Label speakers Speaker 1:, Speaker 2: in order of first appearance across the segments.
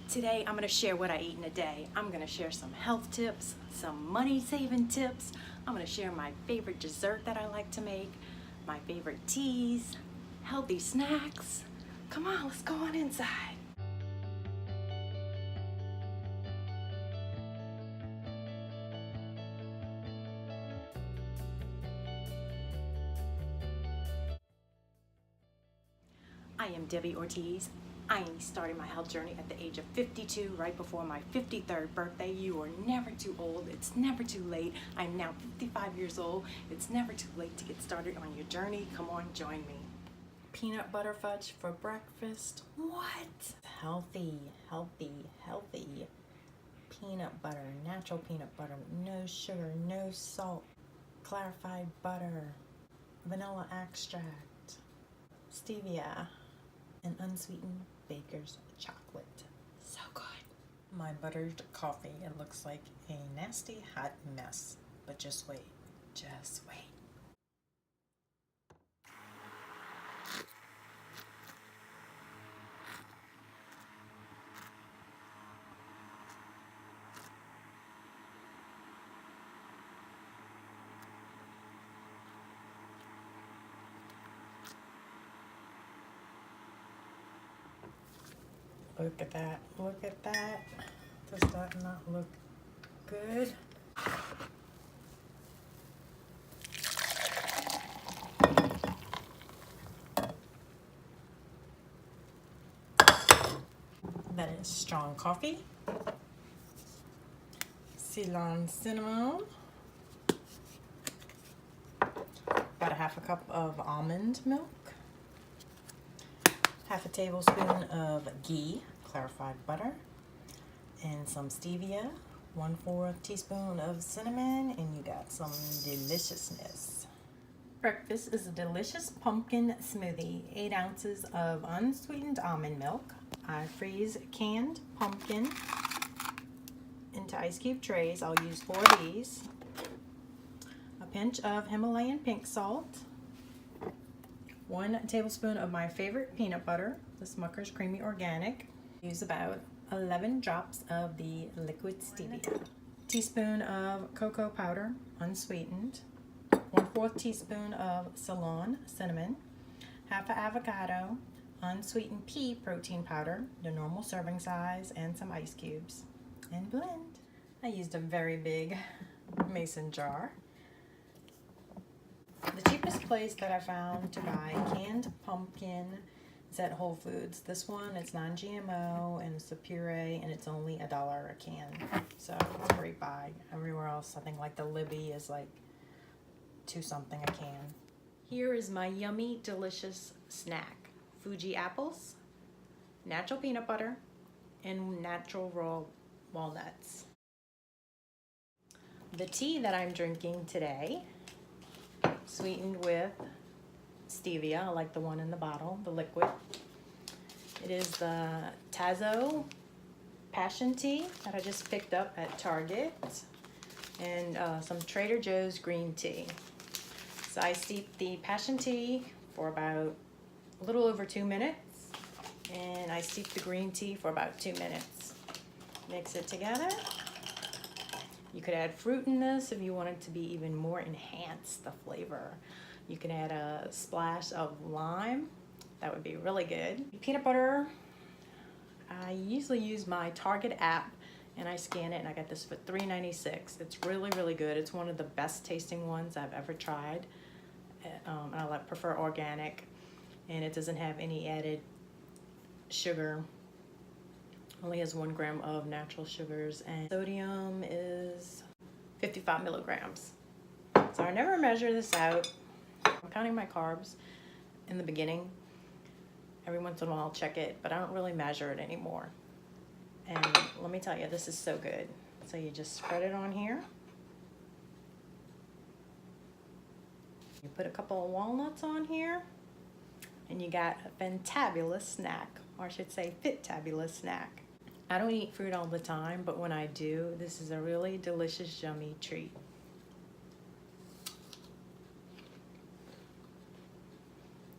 Speaker 1: Today I'm going to share what I eat in a day. I'm going to share some health tips, some money saving tips. I'm going to share my favorite dessert that I like to make, my favorite teas, healthy snacks. Come on, let's go on inside. I am Debbie Ortiz. I started my health journey at the age of 52, right before my 53rd birthday. You are never too old. It's never too late. I'm now 55 years old. It's never too late to get started on your journey. Come on, join me. Peanut butter fudge for breakfast. What? Healthy, healthy, healthy. Peanut butter, natural peanut butter, no sugar, no salt, clarified butter, vanilla extract, stevia, and unsweetened baker's chocolate. So good. My buttered coffee, it looks like a nasty hot mess, but just wait, just wait. Look at that, look at that. Does that not look good? That is strong coffee, Ceylon cinnamon, about a half a cup of almond milk, half a tablespoon of ghee, clarified butter, and some stevia, 1/4 teaspoon of cinnamon, and you got some deliciousness. Breakfast is a delicious pumpkin smoothie, 8 ounces of unsweetened almond milk. I freeze canned pumpkin into ice cube trays. I'll use 4 of these. A pinch of Himalayan pink salt. 1 tablespoon of my favorite peanut butter, the Smucker's Creamy Organic. Use about 11 drops of the liquid stevia. Teaspoon of cocoa powder, unsweetened. 1/4 teaspoon of Ceylon cinnamon. Half an avocado, unsweetened pea protein powder, the normal serving size, and some ice cubes. And blend. I used a very big mason jar. The cheapest place that I found to buy canned pumpkin is at Whole Foods. This one, it's non-GMO and it's a puree and it's only $1 a can. So it's a great buy. Everywhere else, I think like the Libby is like $2 something a can. Here is my yummy, delicious snack. Fuji apples, natural peanut butter, and natural raw walnuts. The tea that I'm drinking today, sweetened with stevia, I like the one in the bottle, the liquid. It is the Tazo Passion Tea that I just picked up at Target, and some Trader Joe's green tea. So I steep the Passion Tea for about a little over 2 minutes, and I steep the green tea for about 2 minutes. Mix it together. You could add fruit in this if you want it to be even more enhanced, the flavor. You can add a splash of lime. That would be really good. Peanut butter, I usually use my Target app and I scan it, and I got this for $3.96. It's really, really good. It's one of the best tasting ones I've ever tried. I prefer organic, and it doesn't have any added sugar. Only has 1 gram of natural sugars, and sodium is 55 milligrams. So I never measure this out. I'm counting my carbs in the beginning. Every once in a while I'll check it, but I don't really measure it anymore. And let me tell you, this is so good. So you just spread it on here. You put a couple of walnuts on here, and you got a fantabulous snack, or I should say fit-tabulous snack. I don't eat fruit all the time, but when I do, this is a really delicious, yummy treat.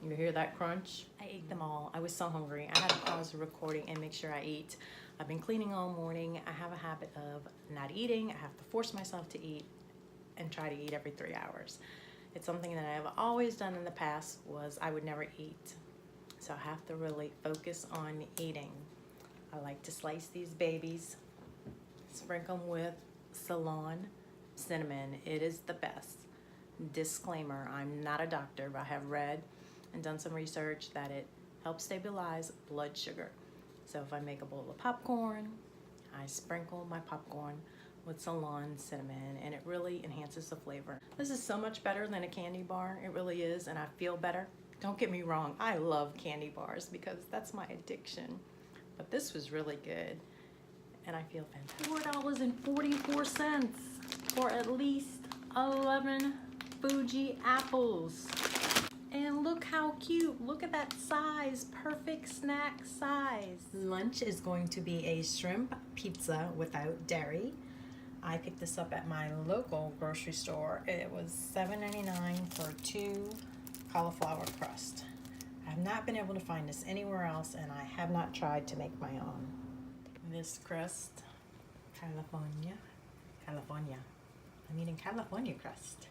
Speaker 1: You hear that crunch? I ate them all. I was so hungry. I had to pause the recording and make sure I eat. I've been cleaning all morning. I have a habit of not eating. I have to force myself to eat and try to eat every 3 hours. It's something that I've always done in the past was I would never eat. So I have to really focus on eating. I like to slice these babies, sprinkle them with Ceylon cinnamon. It is the best. Disclaimer, I'm not a doctor, but I have read and done some research that it helps stabilize blood sugar. So if I make a bowl of popcorn, I sprinkle my popcorn with Ceylon cinnamon, and it really enhances the flavor. This is so much better than a candy bar. It really is, and I feel better. Don't get me wrong, I love candy bars because that's my addiction. But this was really good, and I feel fantastic. $4.44 for at least 11 Fuji apples. And look how cute. Look at that size. Perfect snack size. Lunch is going to be a shrimp pizza without dairy. I picked this up at my local grocery store. It was $7.99 for 2 cauliflower crust. I have not been able to find this anywhere else, and I have not tried to make my own. This crust, California. I'm eating California crust.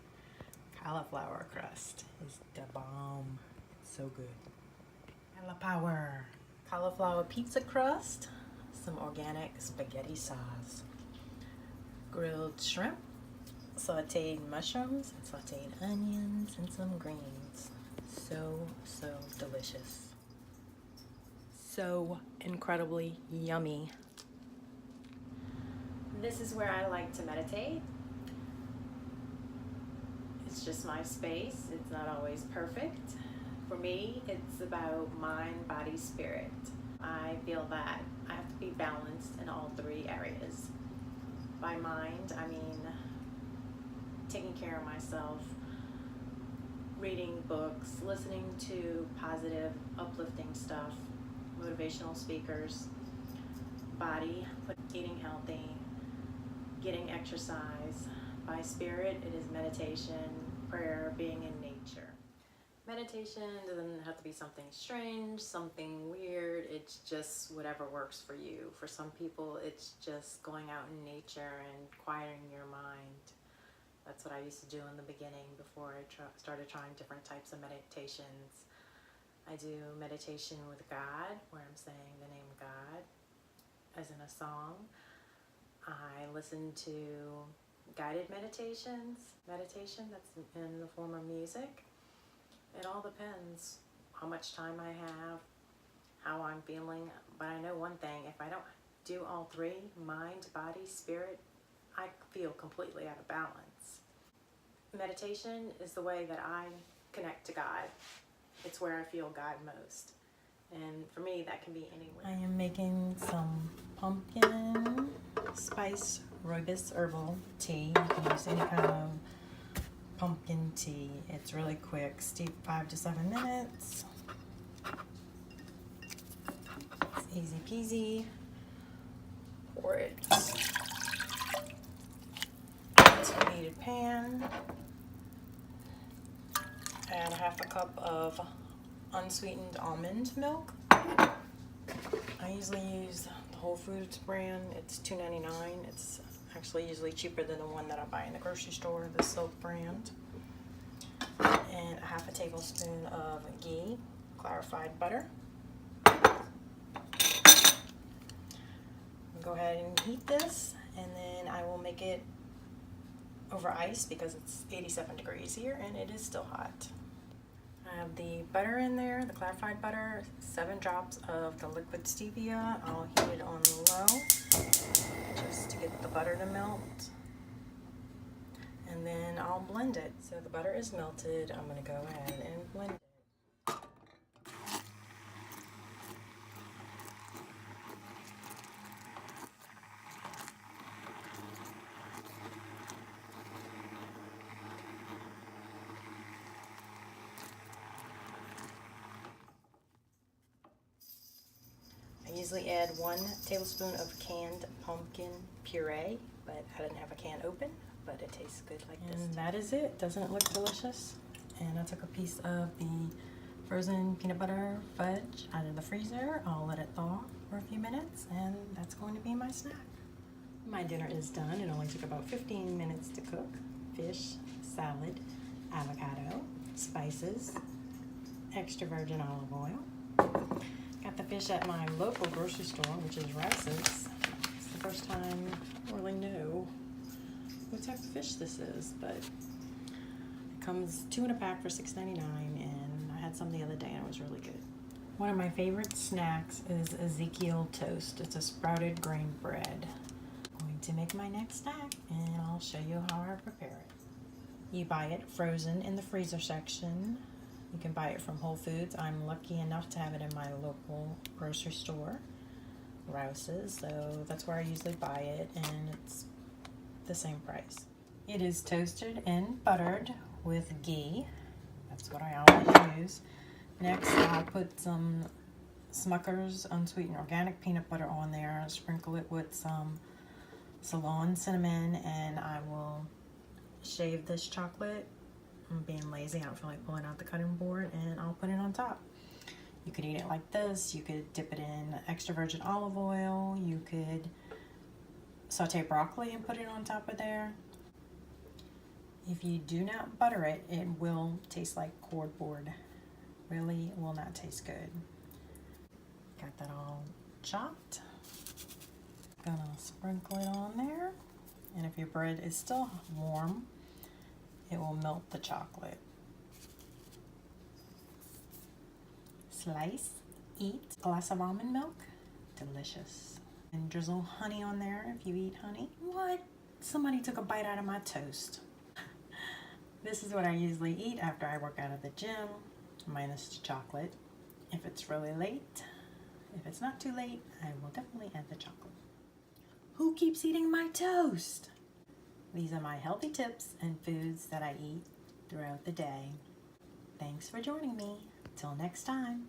Speaker 1: Cauliflower crust is the bomb. It's so good. Cauliflower pizza crust, some organic spaghetti sauce, grilled shrimp, sauteed mushrooms, and sauteed onions, and some greens. So delicious. So incredibly yummy. This is where I like to meditate. It's just my space. It's not always perfect. For me, it's about mind, body, spirit. I feel that I have to be balanced in all 3 areas. By mind, I mean taking care of myself, reading books, listening to positive, uplifting stuff, motivational speakers. Body, eating healthy, getting exercise. By spirit, it is meditation, prayer, being in nature. Meditation doesn't have to be something strange, something weird. It's just whatever works for you. For some people, it's just going out in nature and quieting your mind. That's what I used to do in the beginning before I started trying different types of meditations. I do meditation with God, where I'm saying the name God, as in a song. I listen to guided meditation that's in the form of music. It all depends how much time I have, how I'm feeling. But I know one thing, if I don't do all 3, mind, body, spirit, I feel completely out of balance. Meditation is the way that I connect to God. It's where I feel God most. And for me, that can be anywhere. I am making some pumpkin spice rooibos herbal tea. You can use any kind of pumpkin tea. It's really quick. Steep 5 to 7 minutes. It's easy peasy. Pour it into a heated pan. Add 1/2 cup of unsweetened almond milk. I usually use the Whole Foods brand. It's $2.99. It's actually usually cheaper than the one that I buy in the grocery store, the Silk brand. And 1/2 tablespoon of ghee, clarified butter. Go ahead and heat this, and then I will make it over ice because it's 87 degrees here and it is still hot. I have the butter in there, the clarified butter, 7 drops of the liquid stevia. I'll heat it on low just to get the butter to melt. And then I'll blend it. So the butter is melted. I'm going to go ahead and blend it. I usually add 1 tablespoon of canned pumpkin puree, but I didn't have a can open, but it tastes good like this. And that is it. Doesn't it look delicious? And I took a piece of the frozen peanut butter fudge out of the freezer. I'll let it thaw for a few minutes, and that's going to be my snack. My dinner is done. It only took about 15 minutes to cook. Fish, salad, avocado, spices, extra virgin olive oil. Got the fish at my local grocery store, which is Rouse's. It's the first time I really know what type of fish this is, but it comes 2 in a pack for $6.99, and I had some the other day and it was really good. One of my favorite snacks is Ezekiel toast. It's a sprouted grain bread. I'm going to make my next snack and I'll show you how I prepare it. You buy it frozen in the freezer section. You can buy it from Whole Foods. I'm lucky enough to have it in my local grocery store, Rouse's, so that's where I usually buy it, and it's the same price. It is toasted and buttered with ghee. That's what I always use. Next, I'll put some Smucker's unsweetened organic peanut butter on there, sprinkle it with some Ceylon cinnamon, and I will shave this chocolate. I'm being lazy, I don't feel like pulling out the cutting board, and I'll put it on top. You could eat it like this. You could dip it in extra virgin olive oil. You could saute broccoli and put it on top of there. If you do not butter it, it will taste like cardboard. Really will not taste good. Got that all chopped. Gonna sprinkle it on there. And if your bread is still warm, it will melt the chocolate. Slice, eat. Glass of almond milk, delicious. And drizzle honey on there if you eat honey. What? Somebody took a bite out of my toast. This is what I usually eat after I work out at the gym, minus the chocolate. If it's really late, if it's not too late, I will definitely add the chocolate. Who keeps eating my toast? These are my healthy tips and foods that I eat throughout the day. Thanks for joining me. Till next time.